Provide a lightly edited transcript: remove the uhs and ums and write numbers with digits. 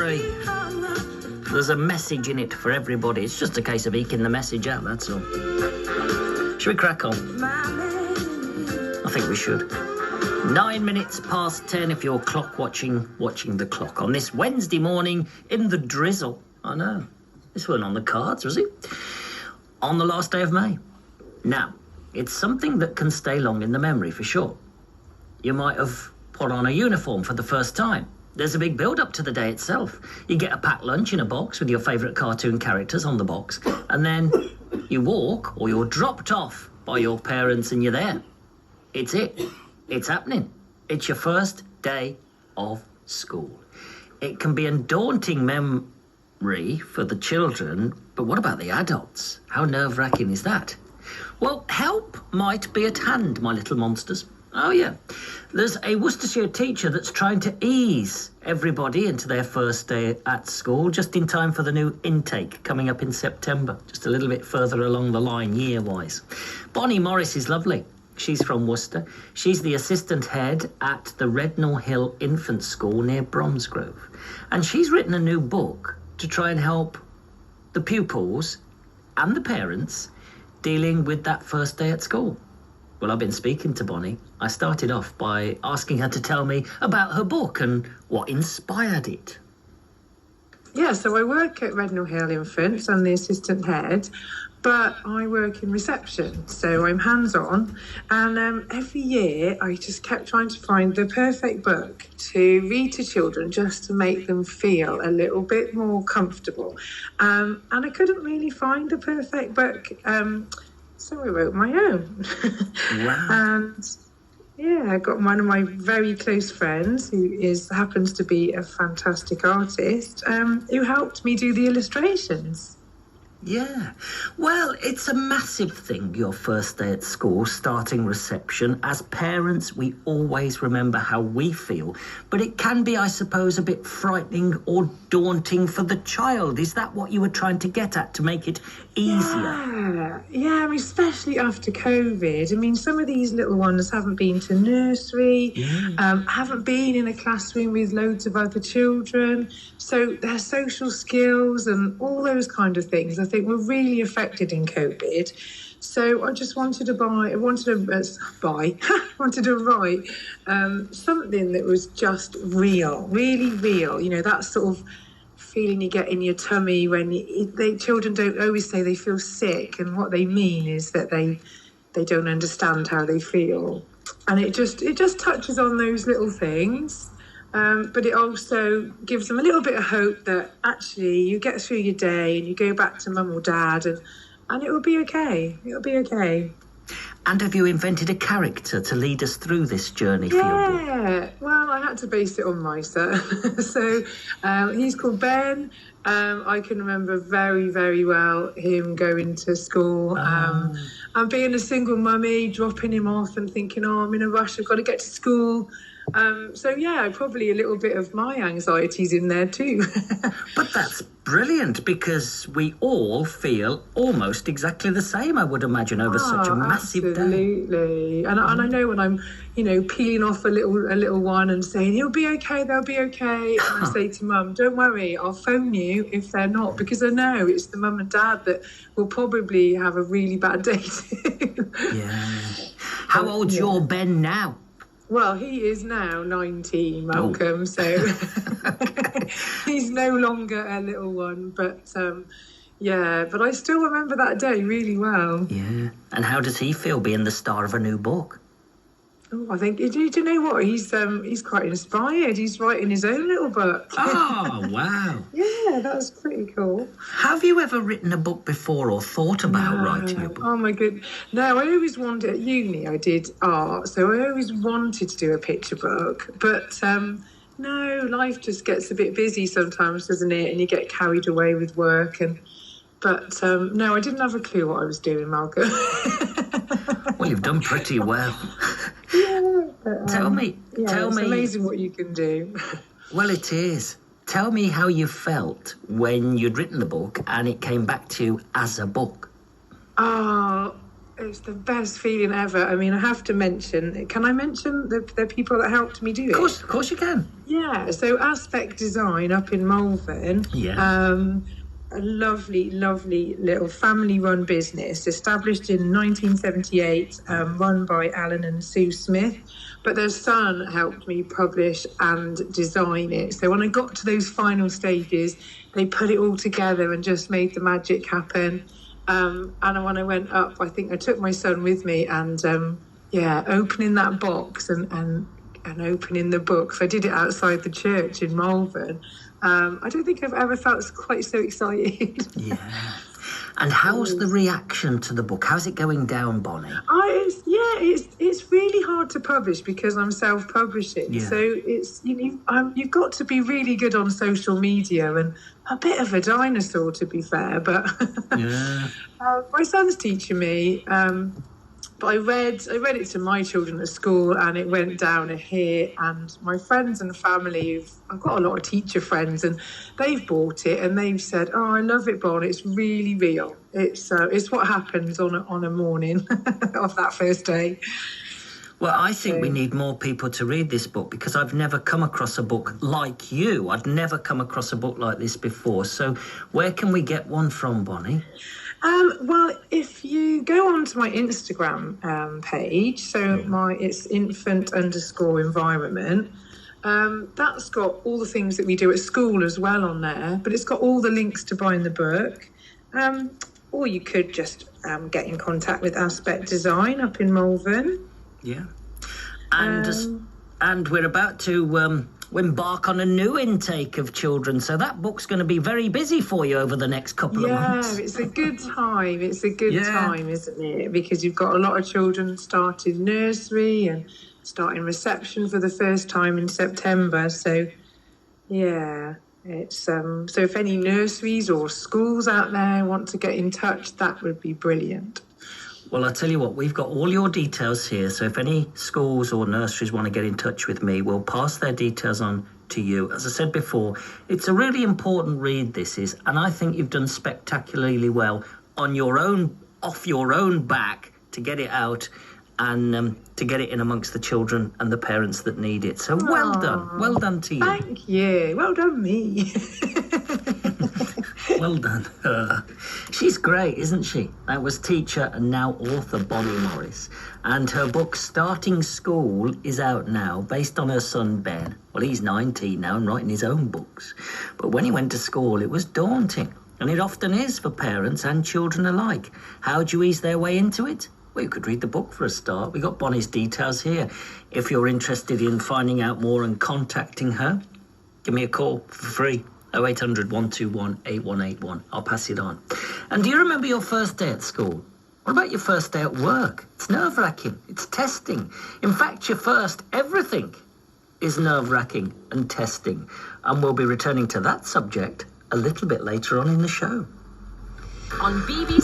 memory. There's a message in it for everybody. It's just a case of eking the message out, that's all. Should we crack on? I think we should. 9 minutes past 10 if you're clock watching the clock on this Wednesday morning in the drizzle. I know. This wasn't on the cards, was it? On the last day of May. Now, it's something that can stay long in the memory for sure. You might have put on a uniform for the first time. There's a big build-up to the day itself. You get a packed lunch in a box with your favourite cartoon characters on the box, and then you walk or you're dropped off by your parents and you're there. It's it. It's happening. It's your first day of school. It can be a daunting memory for the children, but what about the adults? How nerve-wracking is that? Well, help might be at hand, my little monsters. Oh, yeah. There's a Worcestershire teacher that's trying to ease everybody into their first day at school just in time for the new intake coming up in September, just a little bit further along the line year-wise. Bonnie Morris is lovely. She's from Worcester. She's the assistant head at the Rednall Hill Infant School near Bromsgrove. And she's written a new book to try and help the pupils and the parents dealing with that first day at school. Well, I've been speaking to Bonnie. I started off by asking her to tell me about her book and what inspired it. Yeah, so I work at Rednall Hill Infants. I'm the assistant head, but I work in reception, so I'm hands-on. And every year I just kept trying to find the perfect book to read to children just to make them feel a little bit more comfortable. And I couldn't really find the perfect book. So I wrote my own. Wow. And yeah, I got one of my very close friends who happens to be a fantastic artist, who helped me do the illustrations. Yeah. Well, it's a massive thing, your first day at school, starting reception. As parents, we always remember how we feel, but it can be, I suppose, a bit frightening or daunting for the child. Is that what you were trying to get at, to make it easier? Yeah, I mean, especially after COVID. I mean, some of these little ones haven't been to nursery, haven't been in a classroom with loads of other children, so their social skills and all those kind of things, I think, were really affected in COVID. So I just wanted to write something that was just real, really real. You know, that sort of feeling you get in your tummy when children don't always say they feel sick, and what they mean is that they don't understand how they feel. And it just touches on those little things. But it also gives them a little bit of hope that actually you get through your day and you go back to mum or dad and it will be okay. It'll be okay. And have you invented a character to lead us through this journey for your book? Yeah, well, I had to base it on my son. So he's called Ben. I can remember very, very well him going to school and being a single mummy, dropping him off and thinking, I'm in a rush, I've got to get to school. So, yeah, probably a little bit of my anxieties in there too. But that's brilliant, because we all feel almost exactly the same, I would imagine, over such a massive day. Absolutely. And I know when I'm, peeling off a little one and saying, he'll be okay, they'll be okay. And I say to mum, don't worry, I'll phone you if they're not, because I know it's the mum and dad that will probably have a really bad day too. Yeah. How old's your Ben now? Well, he is now 19, Malcom, so he's no longer a little one. But, but I still remember that day really well. Yeah. And how does he feel being the star of a new book? Oh, I think, do you know what? He's quite inspired. He's writing his own little book. Oh, wow. Yeah, that was pretty cool. Have you ever written a book before or thought about writing a book? Oh, my goodness. No, I always wanted, at uni I did art, so I always wanted to do a picture book. But, no, life just gets a bit busy sometimes, doesn't it? And you get carried away with work. But, no, I didn't have a clue what I was doing, Malcolm. Well, you've done pretty well. Yeah, but, Tell me. It's amazing what you can do. Well, it is. Tell me how you felt when you'd written the book and it came back to you as a book. Oh, It's the best feeling ever. I mean, I have to mention, can I mention the people that helped me do it? Of course you can. Yeah, so Aspect Design up in Malvern. Yeah. A lovely, lovely little family-run business established in 1978, run by Alan and Sue Smith. But their son helped me publish and design it. So when I got to those final stages, they put it all together and just made the magic happen. And when I went up, I think I took my son with me, and opening that box and opening the books. I did it outside the church in Malvern. I don't think I've ever felt quite so excited. Yeah. And how's the reaction to the book? How's it going down, Bonnie? It's really hard to publish because I'm self-publishing. Yeah. So it's you've got to be really good on social media and a bit of a dinosaur, to be fair. But yeah. My son's teaching me. But I read it to my children at school, and it went down here. And my friends and family, I've got a lot of teacher friends, and they've bought it and they've said, "Oh, I love it, Bon. It's really real. It's what happens on a morning of that first day." Well, I think we need more people to read this book, because I've never come across a book like you. I'd never come across a book like this before. So where can we get one from, Bonnie? Well, if you go onto my Instagram page, it's infant_environment, that's got all the things that we do at school as well on there, but it's got all the links to buying the book. Or you could just get in contact with Aspect Design up in Malvern. Yeah. And we're about to embark on a new intake of children, so that book's going to be very busy for you over the next couple of months. Yeah, it's a good time. It's a good time, isn't it? Because you've got a lot of children starting nursery and starting reception for the first time in September. So, yeah, it's so if any nurseries or schools out there want to get in touch, that would be brilliant. Well, I'll tell you what, we've got all your details here, so if any schools or nurseries want to get in touch with me, we'll pass their details on to you. As I said before, it's a really important read, this is, and I think you've done spectacularly well on your own, off your own back, to get it out and to get it in amongst the children and the parents that need it. So well done to you. Thank you. Well done me. Well done her. She's great, isn't she? That was teacher and now author Bonnie Morris. And her book Starting School is out now, based on her son Ben. Well, he's 19 now and writing his own books. But when he went to school, it was daunting. And it often is for parents and children alike. How do you ease their way into it? Well, you could read the book for a start. We got Bonnie's details here. If you're interested in finding out more and contacting her, give me a call for free. 0800 121 8181. I'll pass it on. And do you remember your first day at school? What about your first day at work? It's nerve-wracking. It's testing. In fact, your first everything is nerve-wracking and testing. And we'll be returning to that subject a little bit later on in the show. On BBC